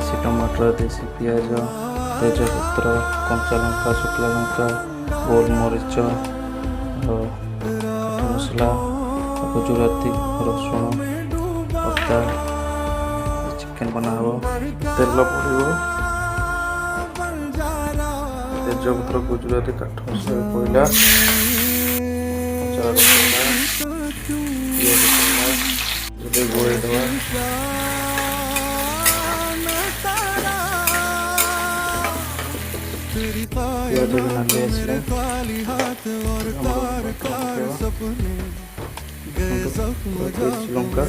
देसी टमाटर देसी पियाज तेजपत्र कंचा लंका शुखला लंका गोलमरीच काठ मसला गुजराती रसुण अदा चिकेन बनाब तेल पड़ो तेजपत्र गुजराती काठ मसला पड़ा गोल दवा पियाज भी नाली आसले लंका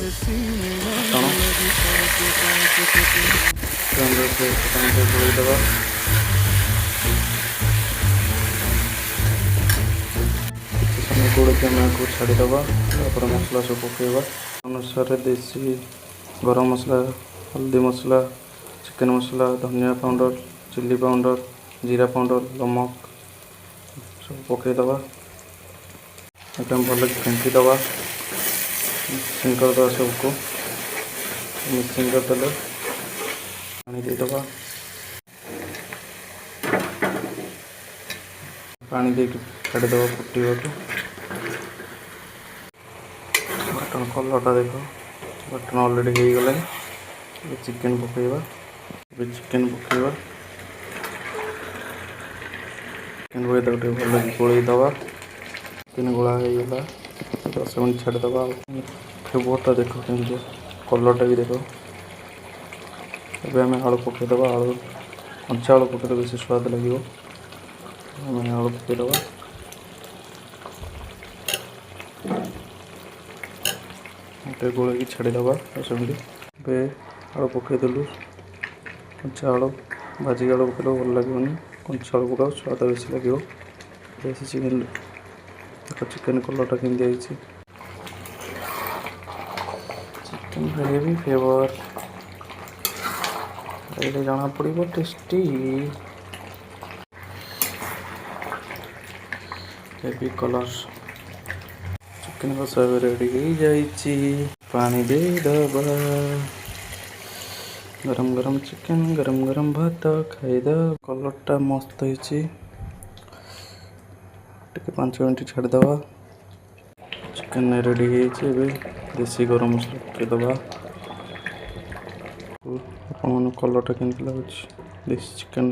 गोल दवा गोड़ के छाड़ीद मसला सब पकेबा अनुसार देसी गरम मसला हल्दी मसला चिकेन मसला धनिया पाउडर चिल्ली पाउडर जीरा पाउडर नमक सब पकईदबा एकदम भल फेंकी दबा मिक्सिंग करदे सबको मिक्सिंग करदे पानी देदबा पानी दे छाड़ीदबा फुटा बटन कलरटा देख बटन अलरेडी हो गला चिकेन पकईबा चिकेन पकईबा चिकेन पकई भल गोल दबा चिकेन गोला हो गला 10 मिनट छाड़ीदबा फ्लेवरटा देख केमती कलरटा भी देख एवं आलू पकईदबा आलू कंचा आलू पकईदे बेस स्वाद लगे आलू पकईदबा गोल छाड़ीदबा 10 मिनट आलू पकईदेलु कंचा आलू भाजिक आलू पकईद भल लगे कंचा आलू पकाओ स्वाद बेस लगे देसी चिकेन देख चिकेन कलरटा केमती आई चिकेन ग्रेवी फ्लेवर ये जाना पड़ो टेस्टी हेवी कलर चिकेन को सब रेडी हो जाइए पानी दे दबा गरम गरम चिकेन गरम गरम भात खाईद कलरटा मस्त होती 5 मिनट छाड़ीदबा चिकेन रेडी हो देसी गरम मसला पकईदबा कलरटा केमती लगुच देसी चिकेन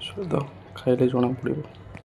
स्वाद खाइले जना पड़ो।